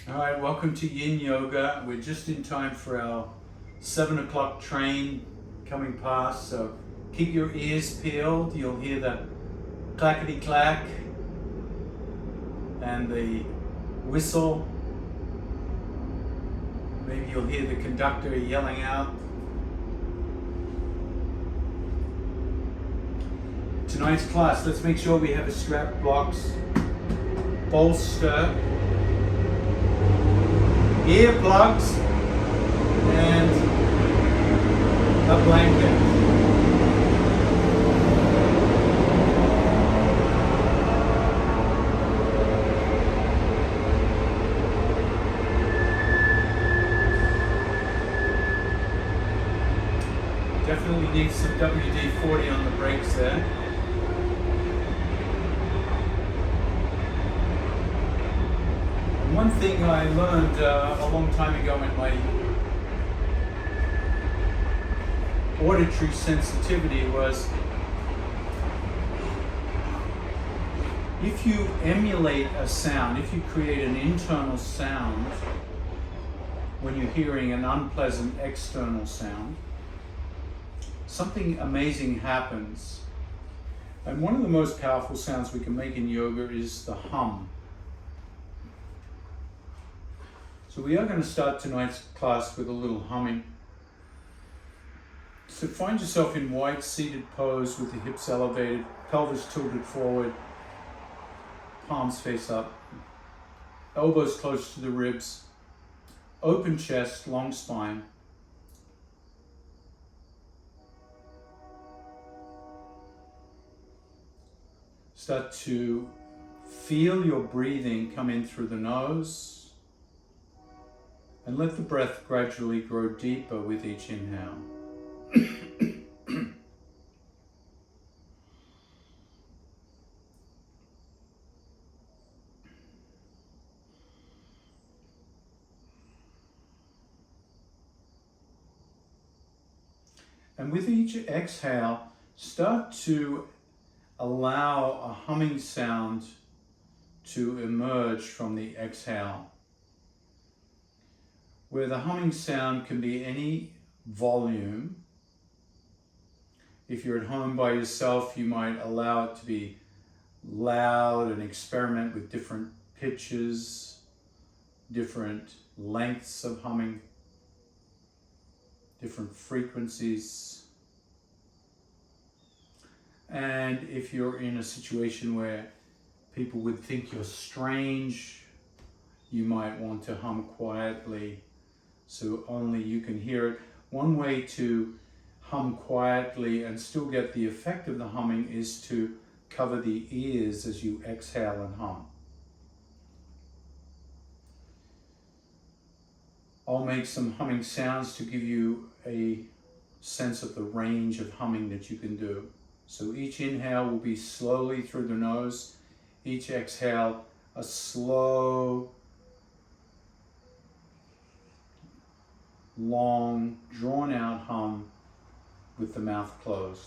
All right, welcome to Yin Yoga. We're just in time for our 7 o'clock train coming past, so keep your ears peeled. You'll hear the clackety clack and the whistle. Maybe you'll hear the conductor yelling out. Tonight's class, let's make sure we have a strap, blocks, bolster, earplugs, and a blanket. Definitely need some WD-40 on the brakes there. One thing I learned a long time ago in my auditory sensitivity was if you emulate a sound, if you create an internal sound when you're hearing an unpleasant external sound, something amazing happens. And one of the most powerful sounds we can make in yoga is the hum. So we are going to start tonight's class with a little humming. So find yourself in wide seated pose with the hips elevated, pelvis tilted forward, palms face up, elbows close to the ribs, open chest, long spine. Start to feel your breathing come in through the nose. And let the breath gradually grow deeper with each inhale. And with each exhale, start to allow a humming sound to emerge from the exhale, where the humming sound can be any volume. If you're at home by yourself, you might allow it to be loud and experiment with different pitches, different lengths of humming, different frequencies. And if you're in a situation where people would think you're strange, you might want to hum quietly so only you can hear it. One way to hum quietly and still get the effect of the humming is to cover the ears as you exhale and hum. I'll make some humming sounds to give you a sense of the range of humming that you can do. So each inhale will be slowly through the nose. Each exhale, a slow, long, drawn-out hum with the mouth closed.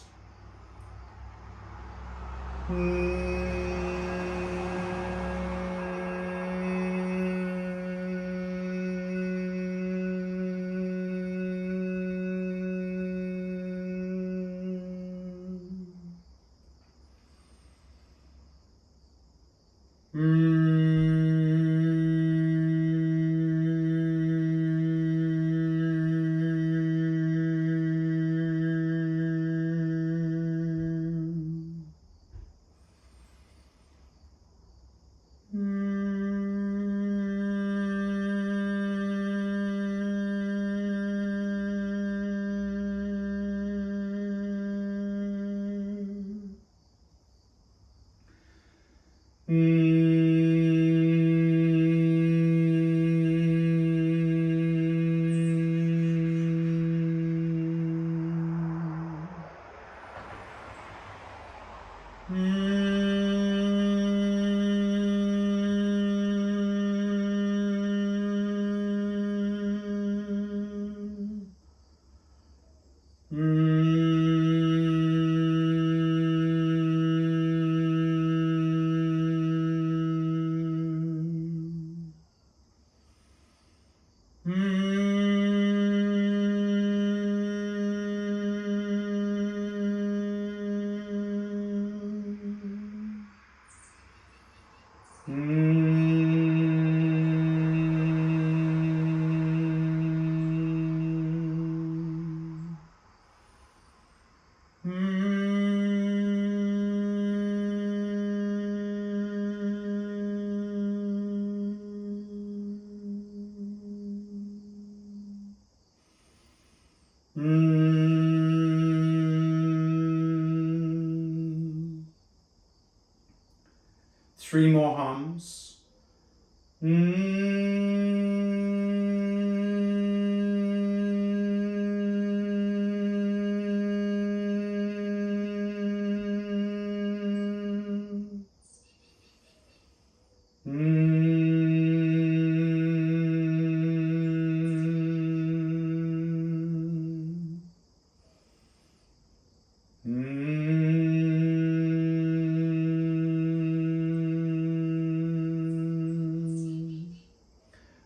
3 more hums.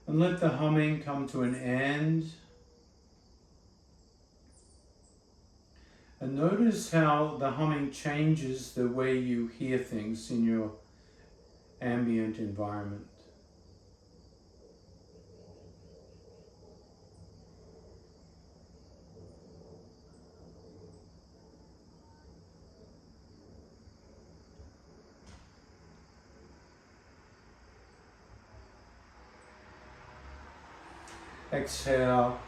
And let the humming come to an end. And notice how the humming changes the way you hear things in your ambient environment. Exhale,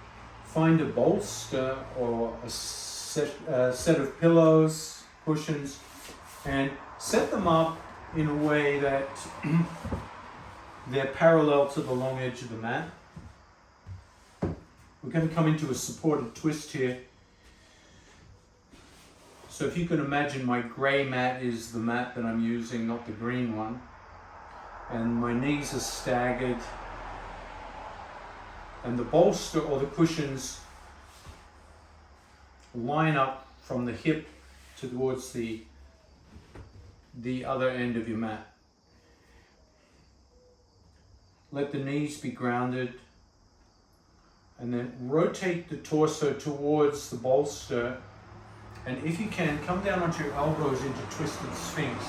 find a bolster or a set of pillows, cushions, and set them up in a way that they're parallel to the long edge of the mat. We're going to come into a supported twist here. So if you can imagine, my grey mat is the mat that I'm using, not the green one. And my knees are staggered. And the bolster or the cushions line up from the hip towards the other end of your mat. Let the knees be grounded, and then rotate the torso towards the bolster, and if you can, come down onto your elbows into twisted sphinx.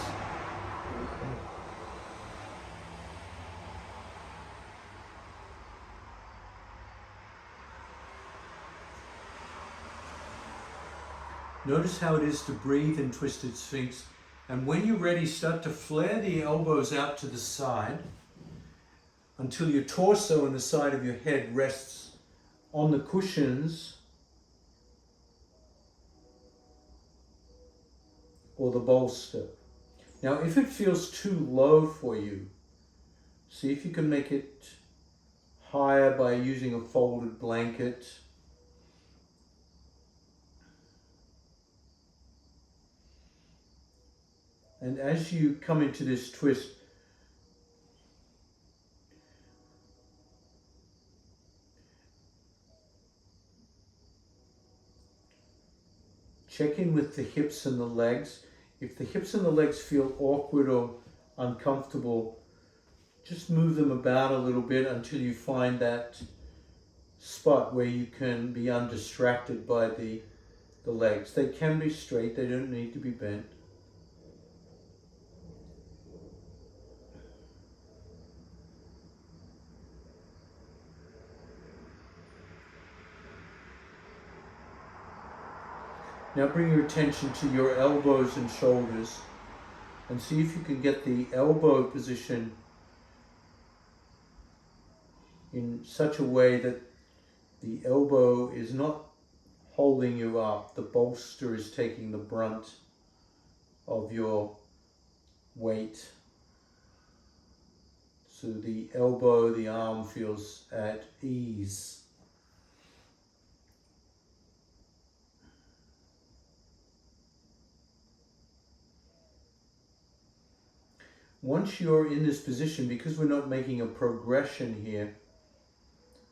Notice how it is to breathe in twisted sphinx, and when you're ready, start to flare the elbows out to the side until your torso and the side of your head rests on the cushions or the bolster. Now, if it feels too low for you, see if you can make it higher by using a folded blanket. And as you come into this twist, check in with the hips and the legs. If the hips and the legs feel awkward or uncomfortable, just move them about a little bit until you find that spot where you can be undistracted by the legs. They can be straight, they don't need to be bent. Now bring your attention to your elbows and shoulders and see if you can get the elbow position in such a way that the elbow is not holding you up. The bolster is taking the brunt of your weight. So the elbow, the arm feels at ease. Once you're in this position, because we're not making a progression here,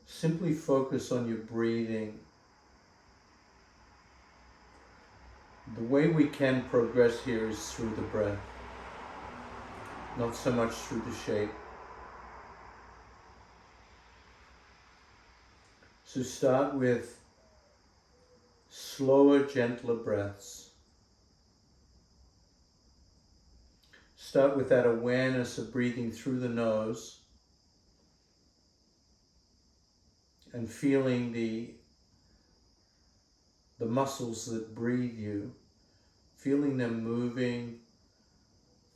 simply focus on your breathing. The way we can progress here is through the breath, not so much through the shape. So start with slower, gentler breaths. Start with that awareness of breathing through the nose and feeling the muscles that breathe you, feeling them moving,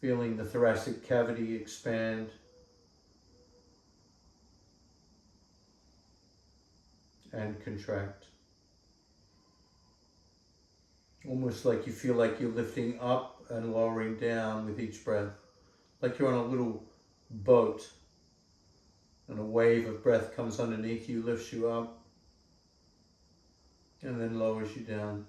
feeling the thoracic cavity expand. And contract. Almost like you feel like you're lifting up and lowering down with each breath. like you're on a little boat and a wave of breath comes underneath you, lifts you up, and then lowers you down.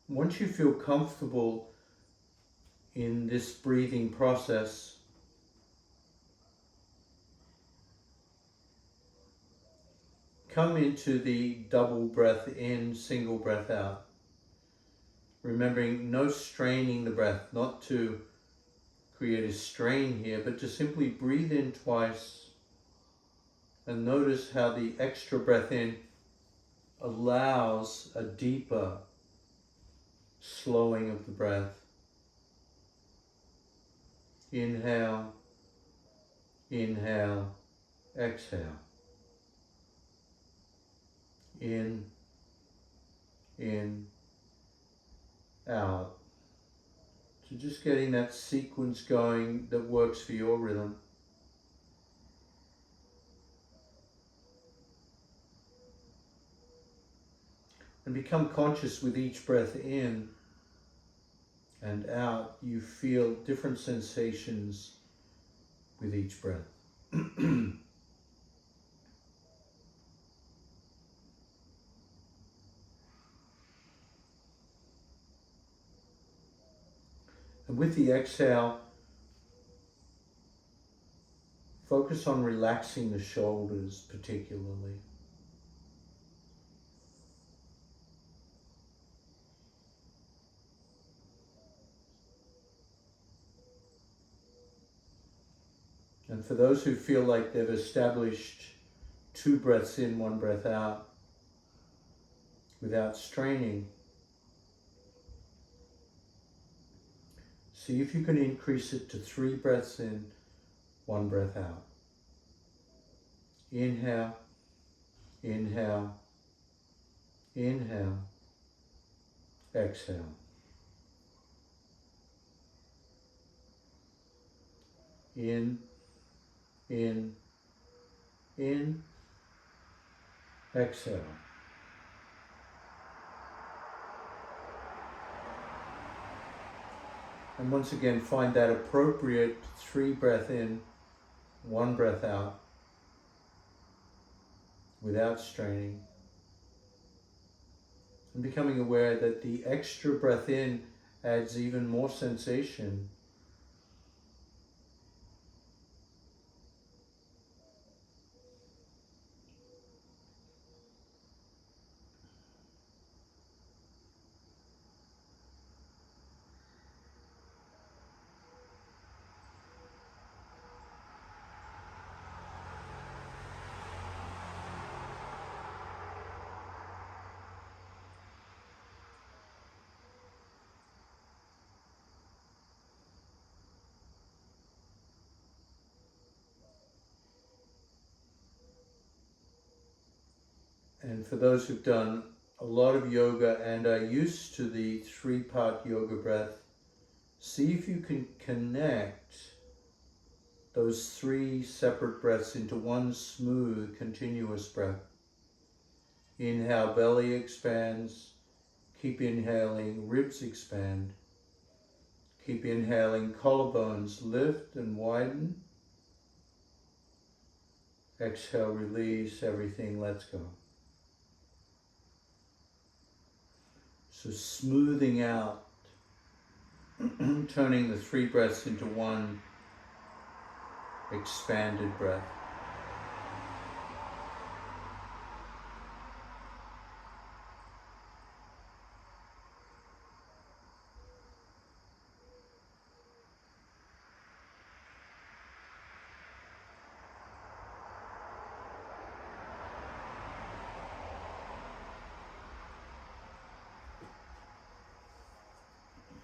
Once you feel comfortable in this breathing process, come into the double breath in, single breath out. Remembering no straining the breath, not to create a strain here, but to simply breathe in twice and notice how the extra breath in allows a deeper slowing of the breath. Inhale, inhale, exhale. In, out. So just getting that sequence going that works for your rhythm. And become conscious with each breath in and out. You feel different sensations with each breath. And with the exhale, focus on relaxing the shoulders particularly. And for those who feel like they've established 2 breaths in, 1 breath out, without straining, see if you can increase it to 3 breaths in, 1 breath out. Inhale, inhale, inhale, exhale. In, exhale. And once again, find that appropriate 3 breath in, 1 breath out, without straining. And becoming aware that the extra breath in adds even more sensation. And for those who've done a lot of yoga and are used to the 3-part yoga breath, see if you can connect those 3 separate breaths into one smooth, continuous breath. Inhale, belly expands. Keep inhaling, ribs expand. Keep inhaling, collarbones lift and widen. Exhale, release, everything lets go. So smoothing out, turning the 3 breaths into one expanded breath.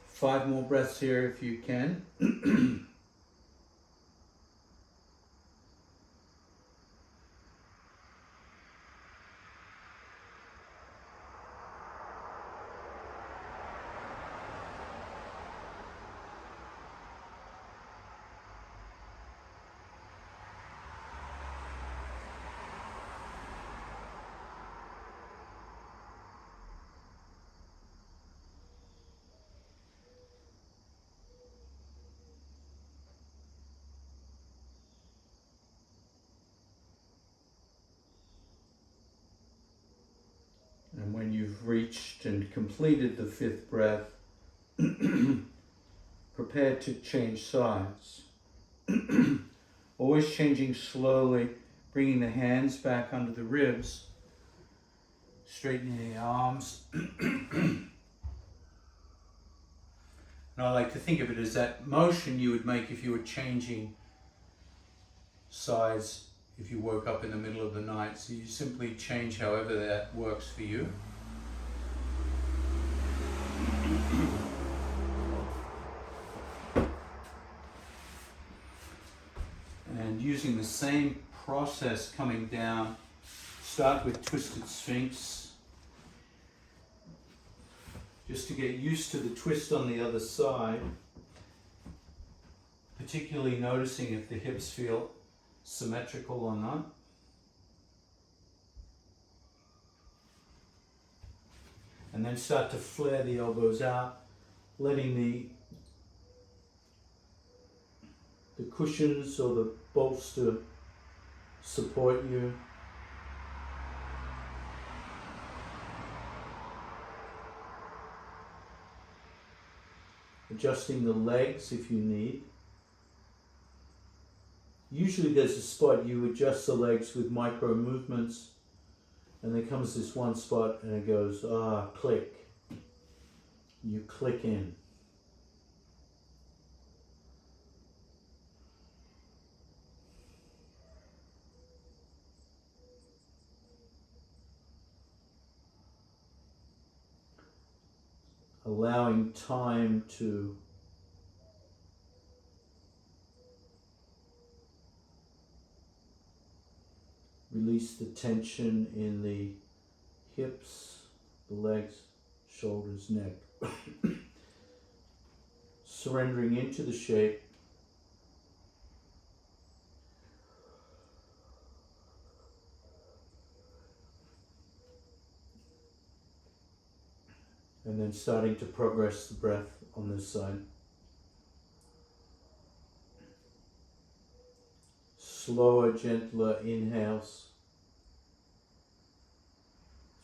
Five more breaths here if you can. reached and completed the fifth breath, prepare to change sides. Always changing slowly, bringing the hands back under the ribs, straightening the arms. And I like to think of it as that motion you would make if you were changing sides if you woke up in the middle of the night. So you simply change however that works for you. And using the same process coming down, start with twisted sphinx. Just to get used to the twist on the other side, particularly noticing if the hips feel symmetrical or not. And then start to flare the elbows out, letting the cushions or the bolster support you. Adjusting the legs if you need. Usually there's a spot you adjust the legs with micro movements, and there comes this one spot and it goes, click. You click in. Allowing time to release the tension in the hips, the legs, shoulders, neck. Surrendering into the shape. And then starting to progress the breath on this side. Slower, gentler inhales.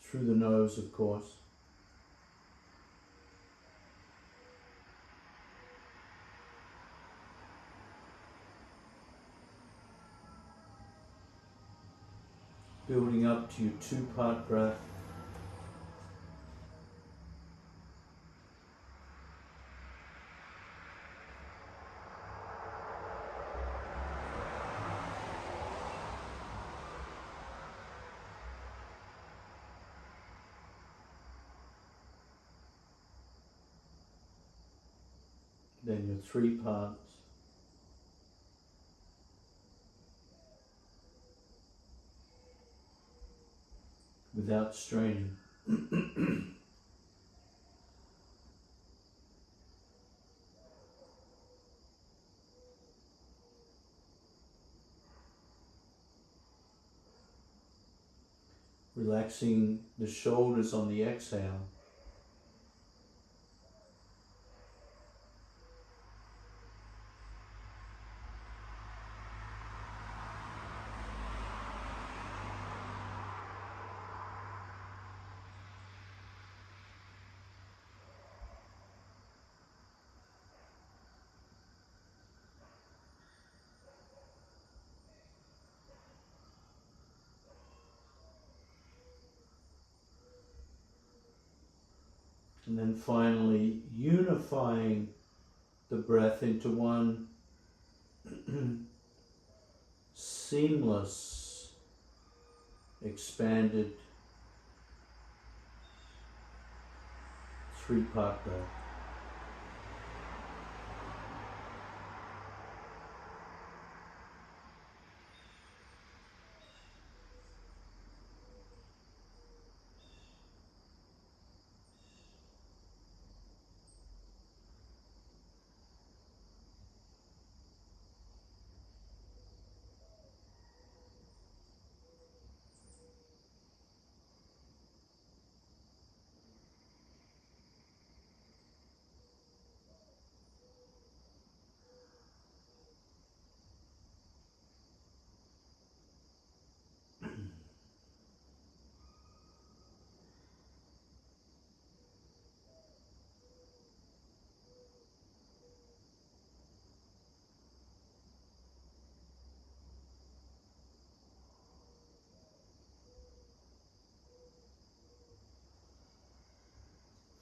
Through the nose, of course. Building up to your 2-part breath. Then your 3 parts. Without straining. Relaxing the shoulders on the exhale. And then finally unifying the breath into one seamless, expanded 3-part breath.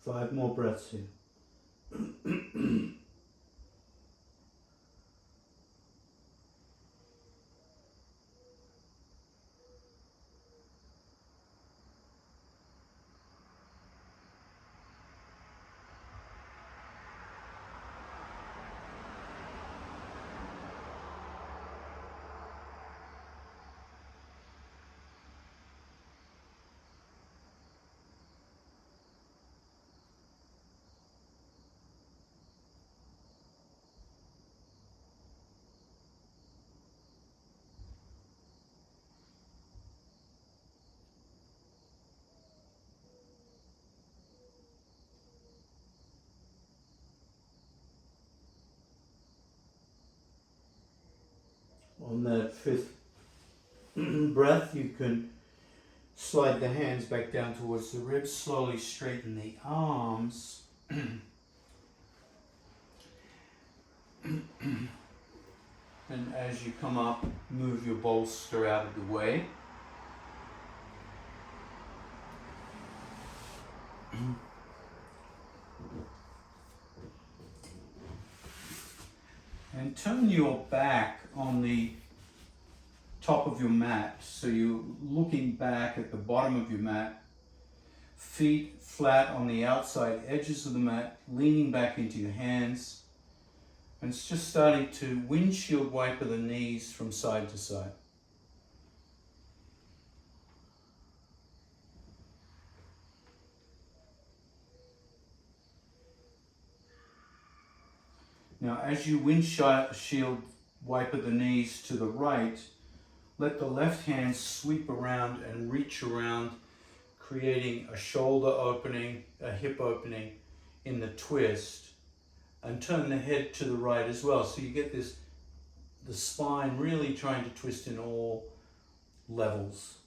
5 more breaths here. On that 5th breath, you can slide the hands back down towards the ribs, slowly straighten the arms. And as you come up, move your bolster out of the way. And turn your back on the top of your mat, so you're looking back at the bottom of your mat, feet flat on the outside edges of the mat, leaning back into your hands, and it's just starting to windshield wiper the knees from side to side. Now, as you windshield wiper the knees to the right, let the left hand sweep around and reach around, creating a shoulder opening, a hip opening in the twist, and turn the head to the right as well. So you get this, the spine really trying to twist in all levels.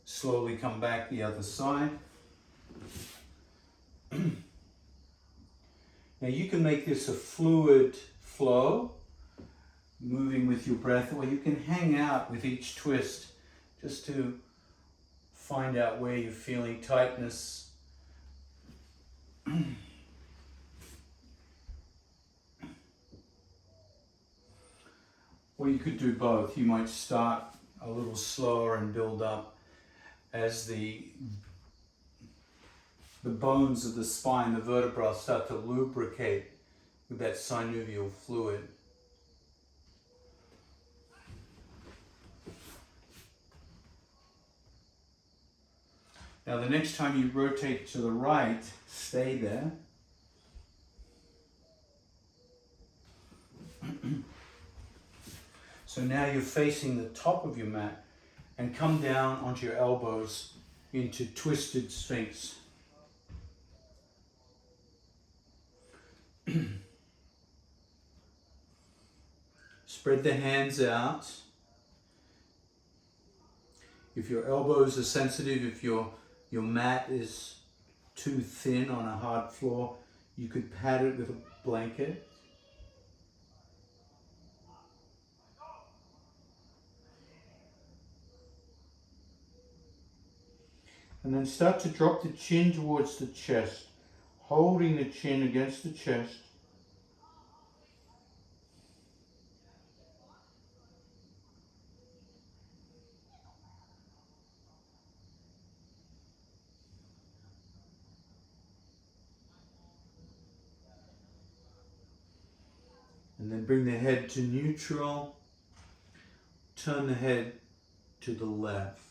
Slowly come back the other side. Now you can make this a fluid flow, moving with your breath, or you can hang out with each twist just to find out where you're feeling tightness. Or you could do both. You might start a little slower and build up as the bones of the spine, the vertebrae, start to lubricate with that synovial fluid. Now the next time you rotate to the right, stay there. So now you're facing the top of your mat and come down onto your elbows into twisted sphinx. Spread the hands out. If your elbows are sensitive, if your mat is too thin on a hard floor, you could pad it with a blanket. And then start to drop the chin towards the chest, holding the chin against the chest. And then bring the head to neutral. Turn the head to the left.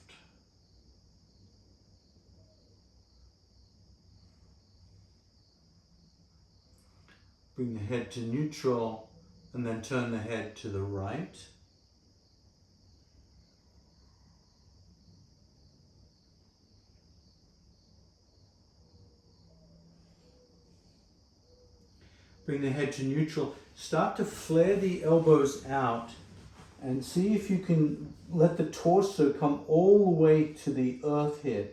Bring the head to neutral and then turn the head to the right. Bring the head to neutral. Start to flare the elbows out and see if you can let the torso come all the way to the earth here.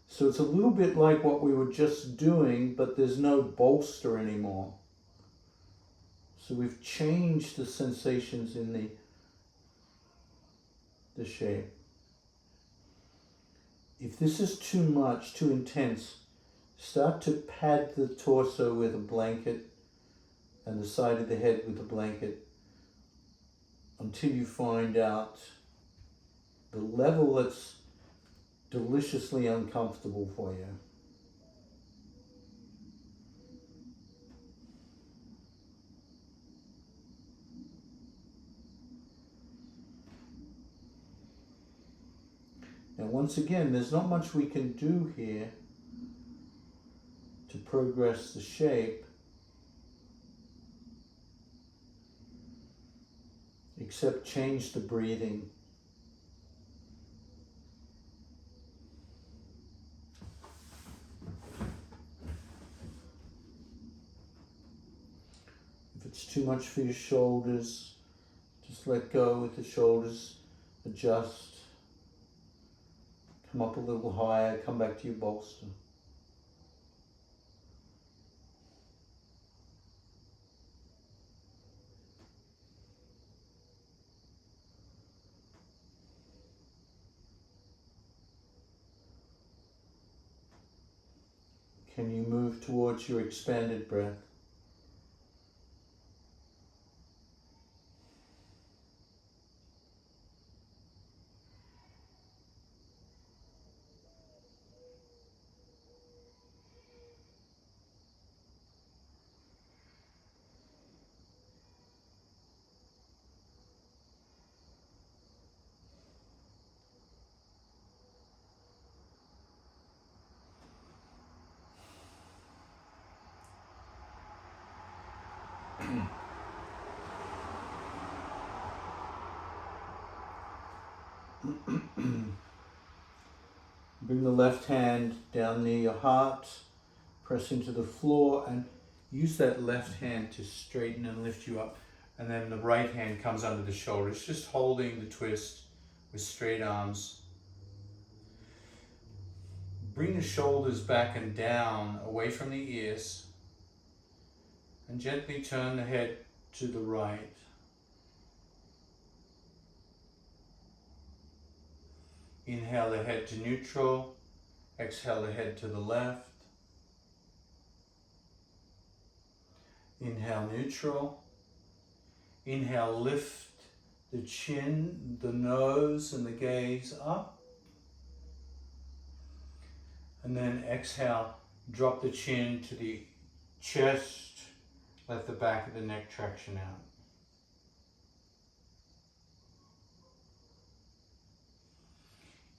So it's a little bit like what we were just doing, but there's no bolster anymore. So we've changed the sensations in the shape. If this is too much, too intense, Start to pad the torso with a blanket and the side of the head with a blanket until you find out the level that's deliciously uncomfortable for you. Now once again, there's not much we can do here to progress the shape except change the breathing. If it's too much for your shoulders, just let go with the shoulders, adjust, come up a little higher, come back to your bolster. Can you move towards your expanded breath? Bring the left hand down near your heart, press into the floor, and use that left hand to straighten and lift you up. And then the right hand comes under the shoulders, just holding the twist with straight arms. Bring the shoulders back and down, away from the ears, and gently turn the head to the right. Inhale the head to neutral, exhale the head to the left. Inhale neutral. Inhale, lift the chin, the nose, and the gaze up. And then exhale, drop the chin to the chest, let the back of the neck traction out.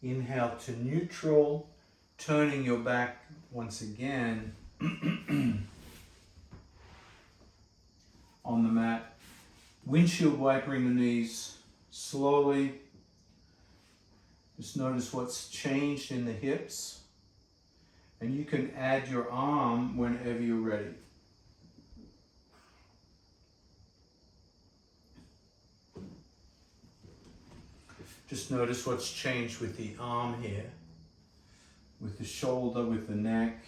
Inhale to neutral, turning your back once again on the mat. Windshield wipering the knees slowly. Just notice what's changed in the hips. And you can add your arm whenever you're ready. Just notice what's changed with the arm here, with the shoulder, with the neck.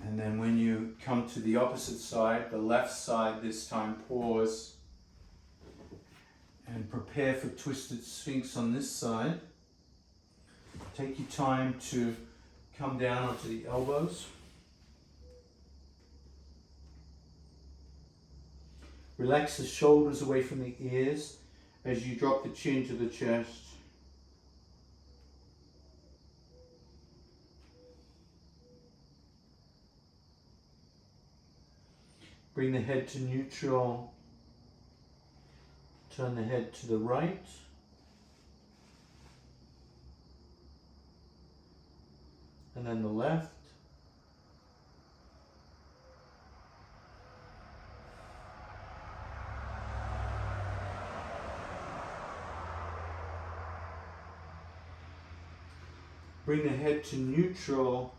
And then when you come to the opposite side, the left side this time, pause. And prepare for twisted sphinx on this side. Take your time to come down onto the elbows. Relax the shoulders away from the ears as you drop the chin to the chest. Bring the head to neutral. Turn the head to the right. And then the left. Bring the head to neutral.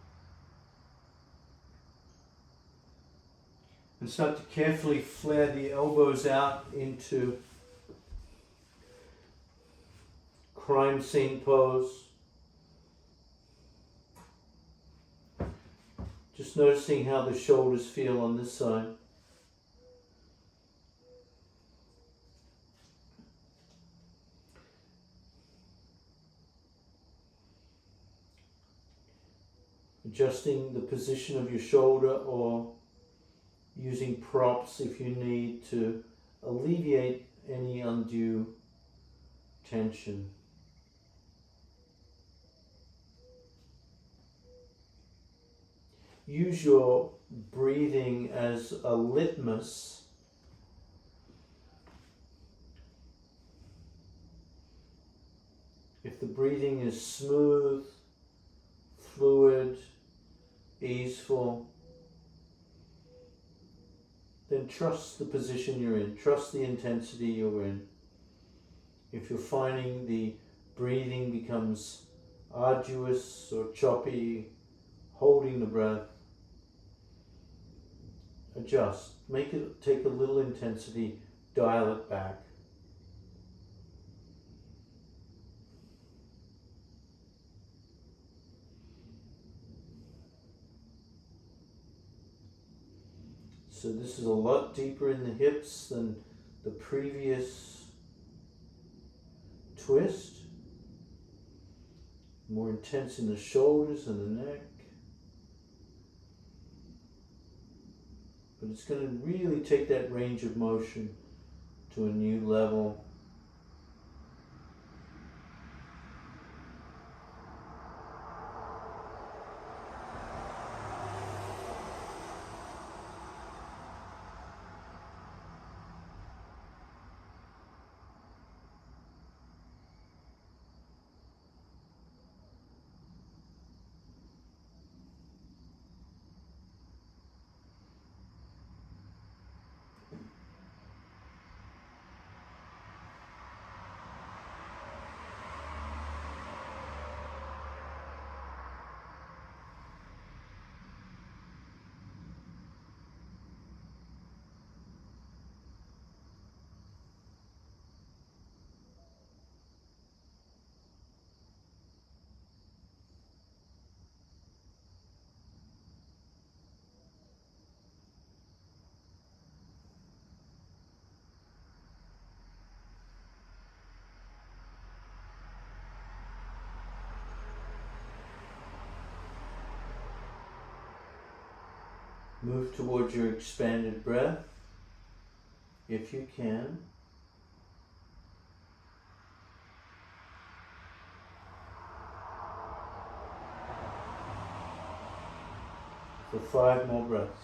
And start to carefully flare the elbows out into crime scene pose. Just noticing how the shoulders feel on this side. Adjusting the position of your shoulder or using props if you need to alleviate any undue tension. Use your breathing as a litmus if the breathing is smooth, fluid, easeful, then trust the position you're in, trust the intensity you're in. If you're finding the breathing becomes arduous or choppy, holding the breath, adjust. Make it take a little intensity, dial it back. So this is a lot deeper in the hips than the previous twist. More intense in the shoulders and the neck. But it's going to really take that range of motion to a new level. Move towards your expanded breath, if you can. For 5 more breaths.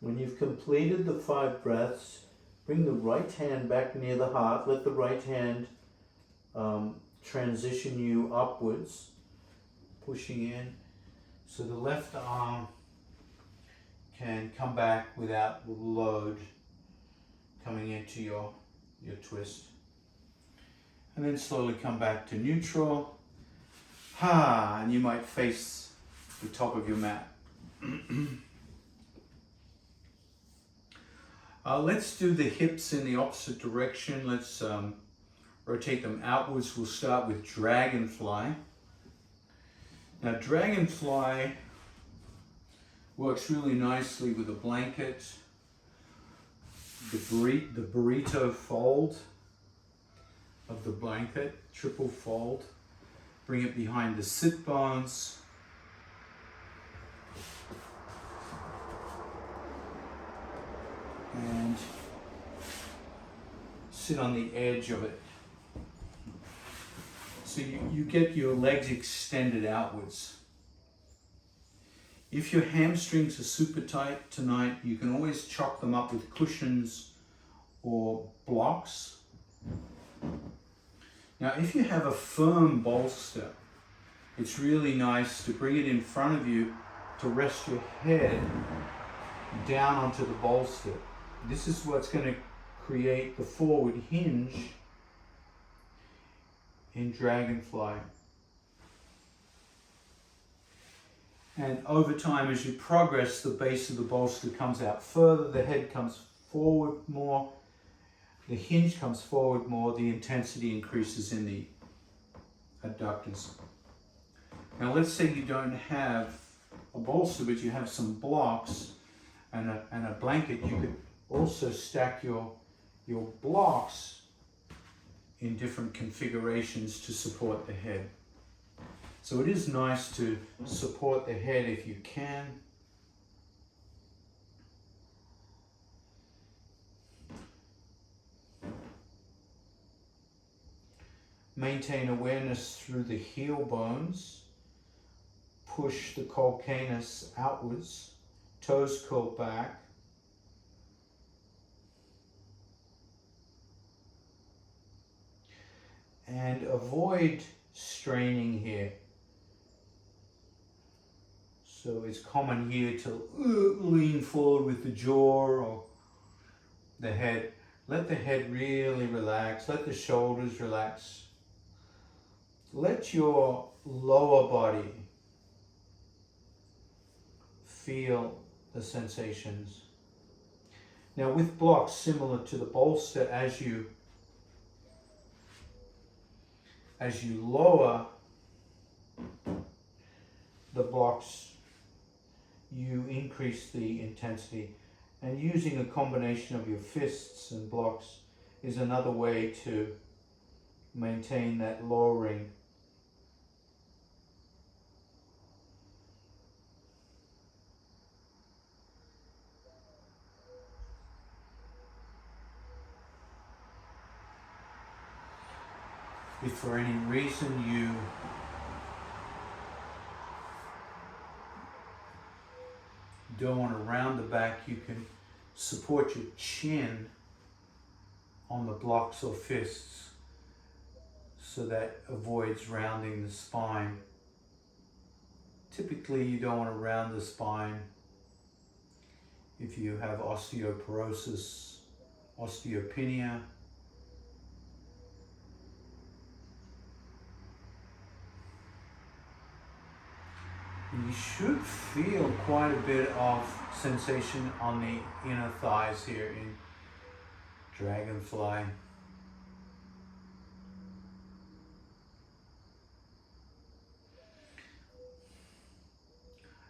When you've completed the 5 breaths, bring the right hand back near the heart. Let the right hand transition you upwards, pushing in. So the left arm can come back without load coming into your twist. And then slowly come back to neutral. And you might face the top of your mat. Let's do the hips in the opposite direction. Let's rotate them outwards. We'll start with dragonfly. Now dragonfly works really nicely with a blanket, the burrito fold of the blanket, triple fold. Bring it behind the sit bones. And sit on the edge of it. So you get your legs extended outwards. If your hamstrings are super tight tonight, you can always chop them up with cushions or blocks. Now, if you have a firm bolster, it's really nice to bring it in front of you to rest your head down onto the bolster. This is what's going to create the forward hinge in Dragonfly. And over time, as you progress, the base of the bolster comes out further, the head comes forward more, the hinge comes forward more, the intensity increases in the adductors. Now let's say you don't have a bolster, but you have some blocks and a blanket. You could also stack your blocks in different configurations to support the head. So it is nice to support the head if you can. Maintain awareness through the heel bones. Push the calcaneus outwards. Toes curl back. And avoid straining here. So it's common here to lean forward with the jaw or the head. Let the head really relax. Let the shoulders relax. Let your lower body feel the sensations. Now with blocks similar to the bolster, as you lower the blocks, you increase the intensity. And using a combination of your fists and blocks is another way to maintain that lowering. If for any reason you don't want to round the back, you can support your chin on the blocks or fists so that avoids rounding the spine. Typically you don't want to round the spine if you have osteoporosis, osteopenia. You should feel quite a bit of sensation on the inner thighs here in Dragonfly.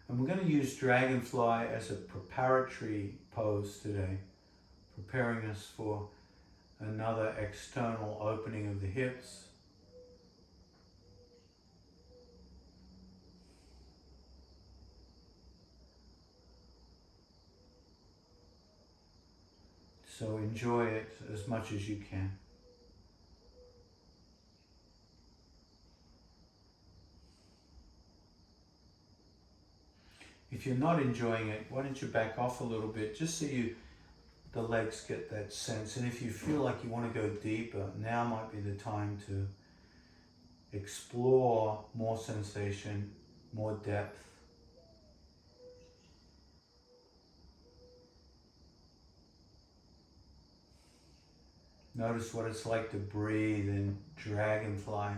And we're going to use Dragonfly as a preparatory pose today, preparing us for another external opening of the hips. So enjoy it as much as you can. If you're not enjoying it, why don't you back off a little bit just so the legs get that sense. And if you feel like you want to go deeper, now might be the time to explore more sensation, more depth. Notice what it's like to breathe in Dragonfly.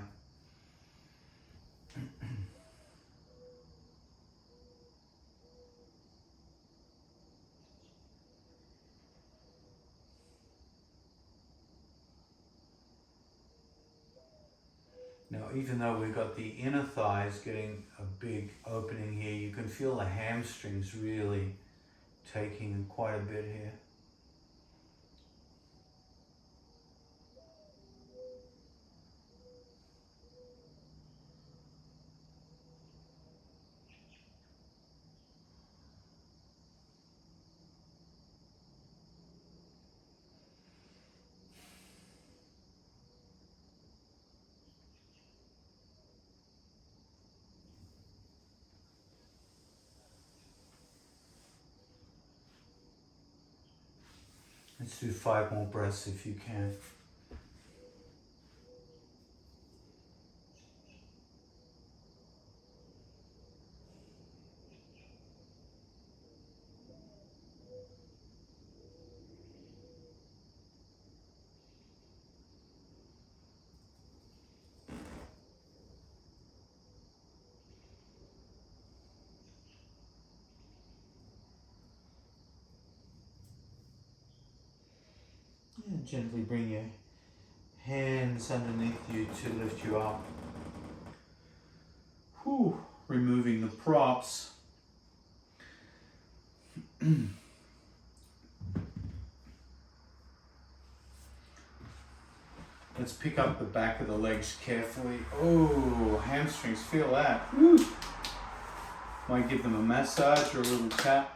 Now, even though we've got the inner thighs getting a big opening here, you can feel the hamstrings really taking quite a bit here. Let's do 5 more breaths if you can. And gently bring your hands underneath you to lift you up. Whew. Removing the props. Let's pick up the back of the legs carefully. Oh, hamstrings, feel that. Woo. Might give them a massage or a little tap.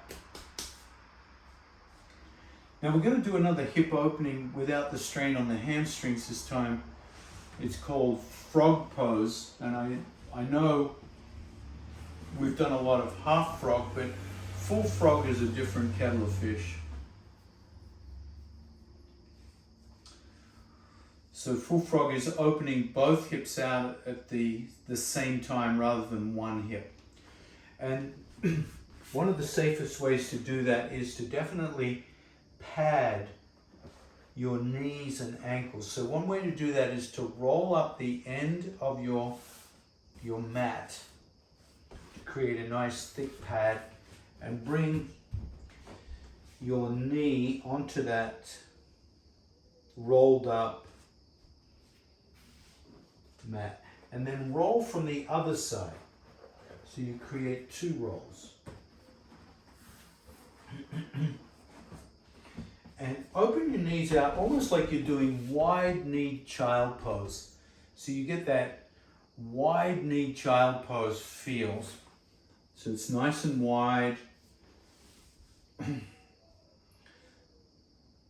Now we're going to do another hip opening without the strain on the hamstrings this time. It's called frog pose, and I know we've done a lot of half frog, but full frog is a different kettle of fish. So full frog is opening both hips out at the same time rather than one hip. And one of the safest ways to do that is to definitely pad your knees and ankles. So one way to do that is to roll up the end of your mat to create a nice thick pad and bring your knee onto that rolled up mat, and then roll from the other side. So you create 2 rolls. And open your knees out almost like you're doing wide-kneed child pose. So you get that wide-kneed child pose feels. So it's nice and wide.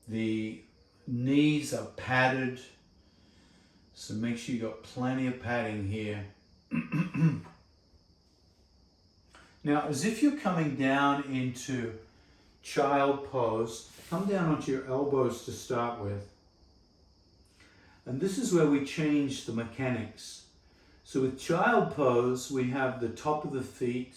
The knees are padded. So make sure you got plenty of padding here. Now, as if you're coming down into child pose, come down onto your elbows to start with. And this is where we change the mechanics. So with child pose, we have the top of the feet,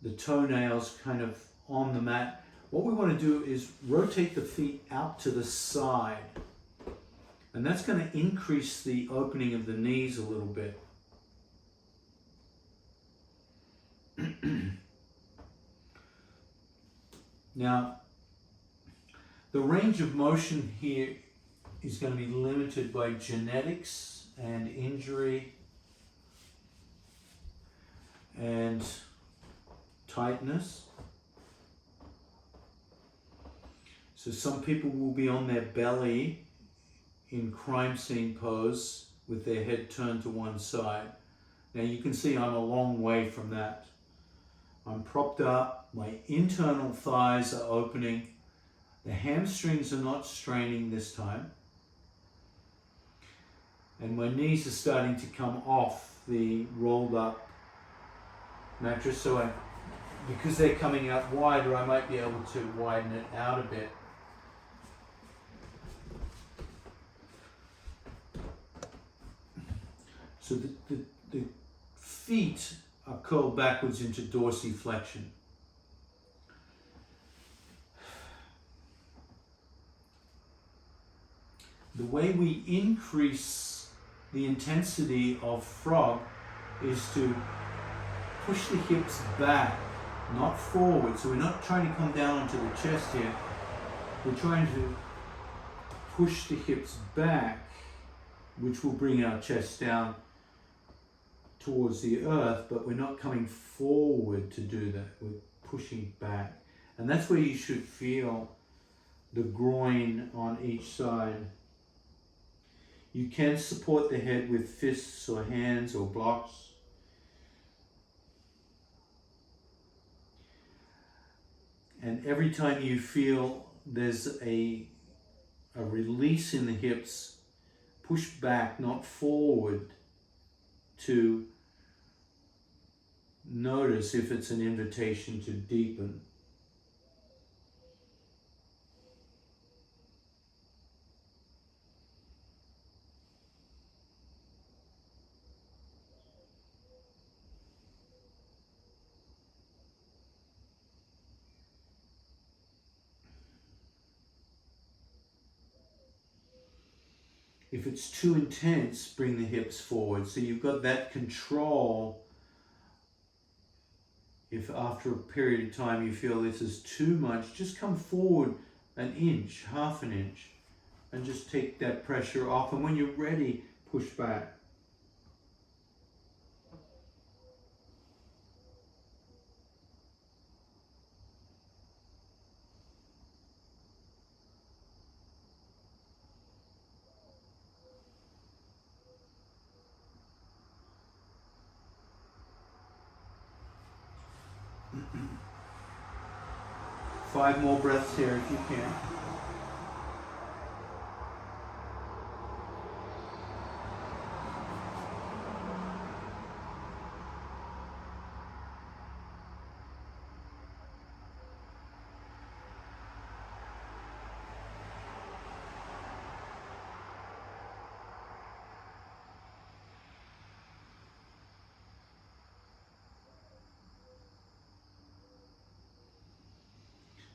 the toenails kind of on the mat. What we want to do is rotate the feet out to the side. And that's going to increase the opening of the knees a little bit. Now, the range of motion here is going to be limited by genetics and injury and tightness. So some people will be on their belly in crime scene pose with their head turned to one side. Now you can see I'm a long way from that. I'm propped up, my internal thighs are opening, the hamstrings are not straining this time, and my knees are starting to come off the rolled up mattress. So because they're coming out wider, I might be able to widen it out a bit. So the feet are curled backwards into dorsiflexion. The way we increase the intensity of frog is to push the hips back, not forward. So we're not trying to come down onto the chest here. We're trying to push the hips back, which will bring our chest down towards the earth, but we're not coming forward to do that. We're pushing back. And that's where you should feel the groin on each side. You can support the head with fists or hands or blocks. And every time you feel there's a release in the hips, push back, not forward, to notice if it's an invitation to deepen. If it's too intense, bring the hips forward. So you've got that control. If after a period of time you feel this is too much, just come forward an inch, half an inch, and just take that pressure off. And when you're ready, push back. Five more breaths here if you can.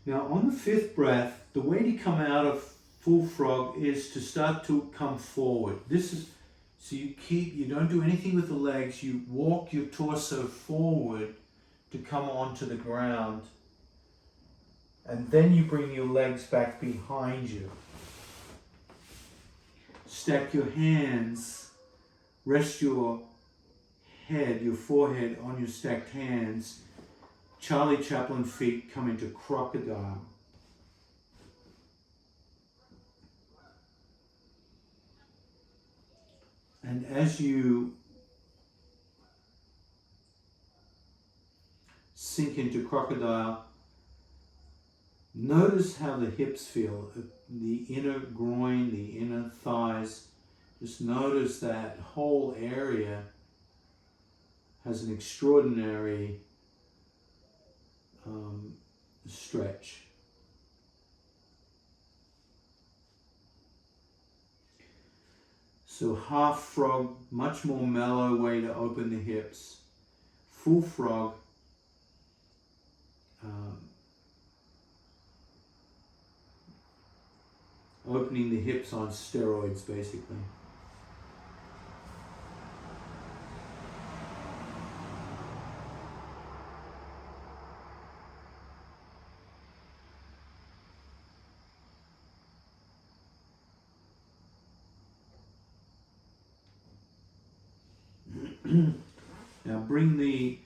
Now on the fifth breath, the way to come out of full frog is to start to come forward. This is, so you don't do anything with the legs, you walk your torso forward to come onto the ground. And then you bring your legs back behind you. Stack your hands, rest your head, your forehead on your stacked hands. Charlie Chaplin feet come into crocodile. And as you sink into crocodile, notice how the hips feel, the inner groin, the inner thighs. Just notice that whole area has an extraordinary stretch. So half frog, much more mellow way to open the hips. Full frog, opening the hips on steroids basically. Now bring the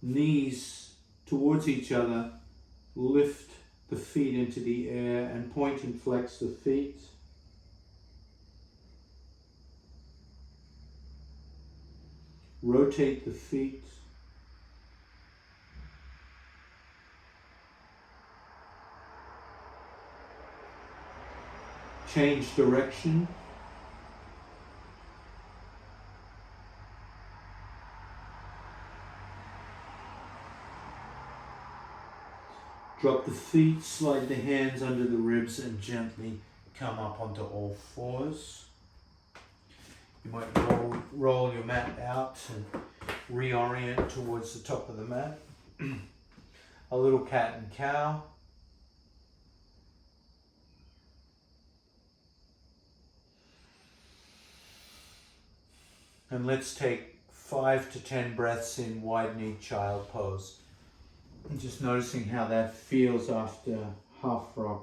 knees towards each other, lift the feet into the air and point and flex the feet. Rotate the feet. Change direction. Drop the feet, slide the hands under the ribs and gently come up onto all fours. You might roll your mat out and reorient towards the top of the mat. A little cat and cow. And let's take 5 to 10 breaths in wide-kneed child pose. And just noticing how that feels after half frog.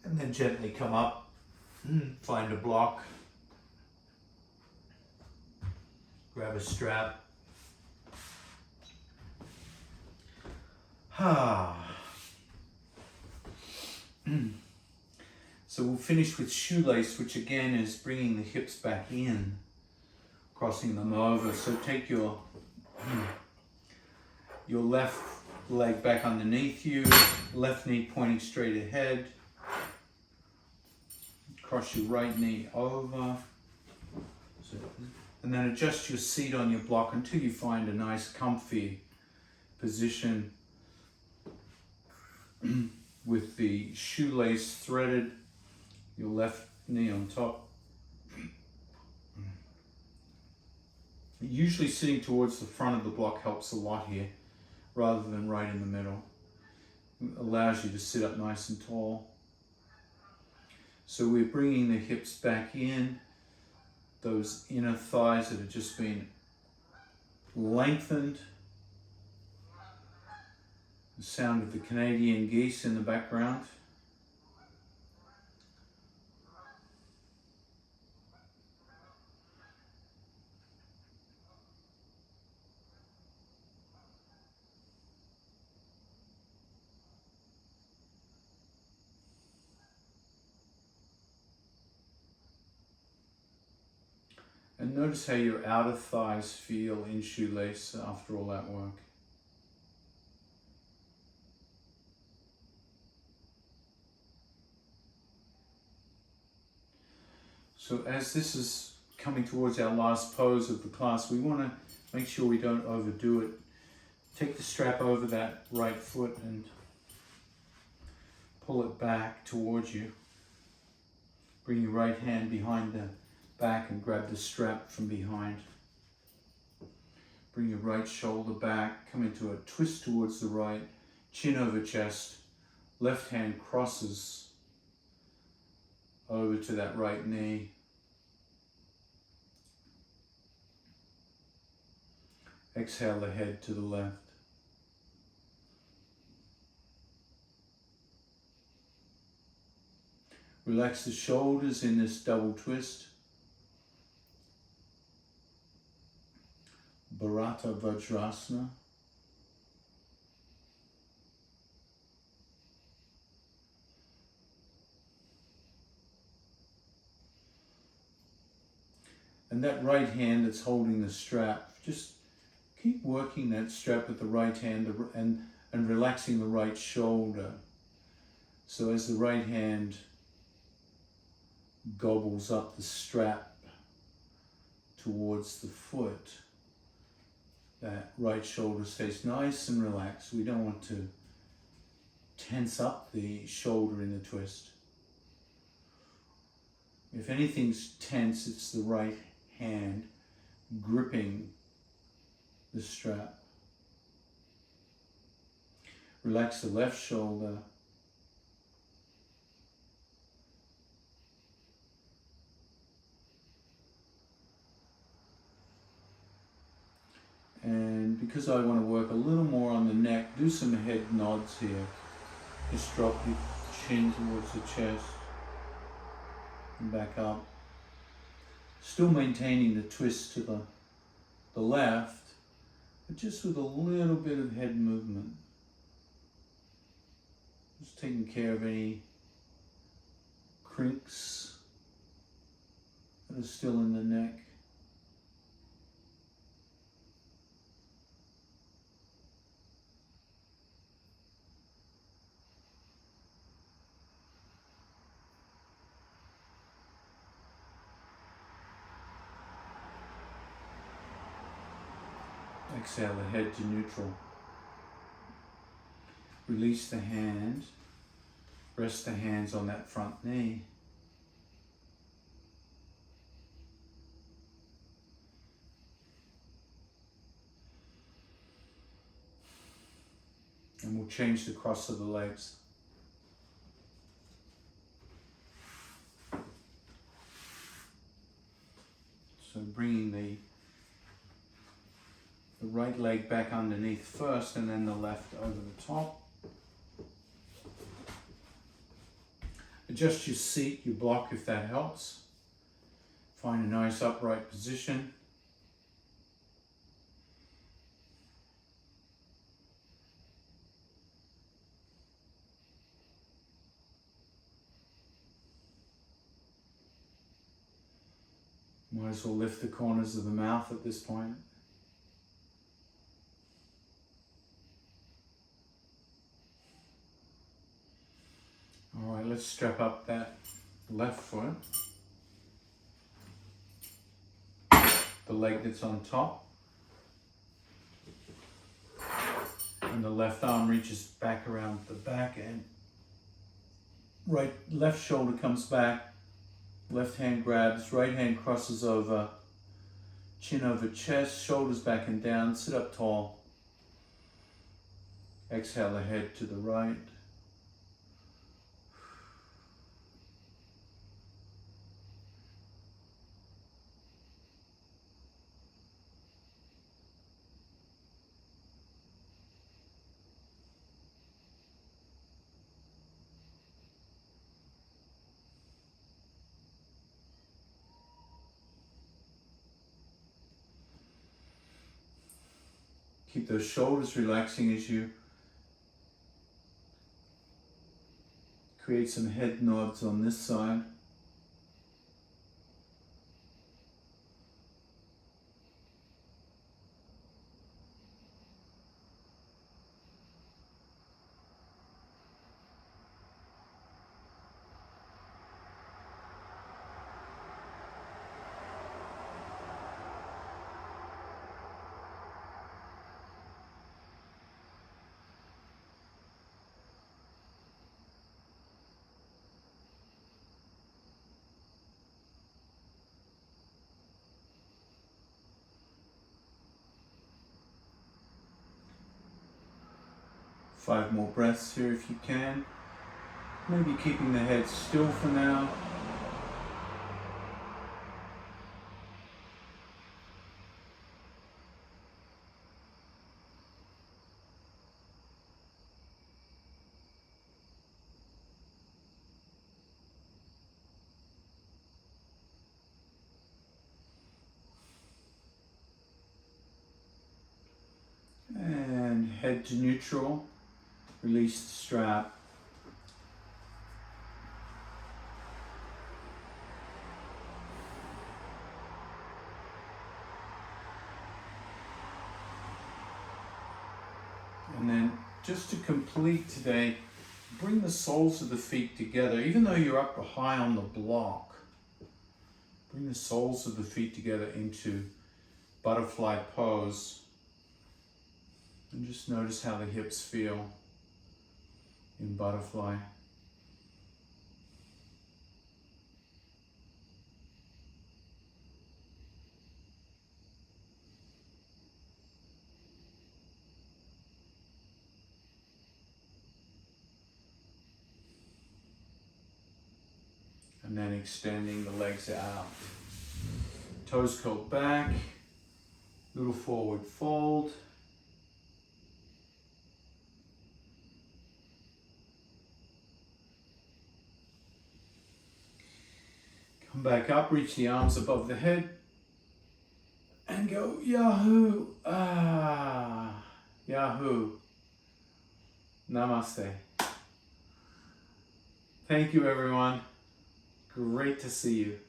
And then gently come up, find a block, grab a strap. So we'll finish with shoelace, which again is bringing the hips back in, crossing them over. So take your left leg back underneath you, left knee pointing straight ahead. Cross your right knee over. And then adjust your seat on your block until you find a nice comfy position with the shoelace threaded, your left knee on top. Usually sitting towards the front of the block helps a lot here, rather than right in the middle. It allows you to sit up nice and tall. So we're bringing the hips back in, those inner thighs that have just been lengthened. The sound of the Canadian geese in the background. And notice how your outer thighs feel in shoelace after all that work. So as this is coming towards our last pose of the class, we want to make sure we don't overdo it. Take the strap over that right foot and pull it back towards you. Bring your right hand behind the back and grab the strap from behind. Bring your right shoulder back, come into a twist towards the right, chin over chest, left hand crosses over to that right knee. Exhale the head to the left. Relax the shoulders in this double twist. Bharata Vajrasana. And that right hand that's holding the strap, just keep working that strap with the right hand and relaxing the right shoulder. So as the right hand gobbles up the strap towards the foot, that right shoulder stays nice and relaxed. We don't want to tense up the shoulder in the twist. If anything's tense, it's the right hand gripping the strap. Relax the left shoulder. And because I want to work a little more on the neck, do some head nods here. Just drop your chin towards the chest and back up. Still maintaining the twist to the left, but just with a little bit of head movement. Just taking care of any crinks that are still in the neck. Exhale the head to neutral. Release the hand. Rest the hands on that front knee. And we'll change the cross of the legs. So bringing the right leg back underneath first and then the left over the top. Adjust your seat, your block if that helps. Find a nice upright position. Might as well lift the corners of the mouth at this point. All right, let's strap up that left foot. The leg that's on top. And the left arm reaches back around the back and left shoulder comes back. Left hand grabs, right hand crosses over, chin over chest, shoulders back and down, sit up tall. Exhale the head to the right. Keep those shoulders relaxing as you create some head nods on this side. Five more breaths here if you can. Maybe keeping the head still for now. And head to neutral. Release the strap. And then just to complete today, bring the soles of the feet together. Even though you're up high on the block, bring the soles of the feet together into butterfly pose. And just notice how the hips feel in butterfly. And then extending the legs out. Toes curled back, little forward fold. Come back up, reach the arms above the head, and go Yahoo! Ah, Yahoo! Namaste. Thank you, everyone. Great to see you.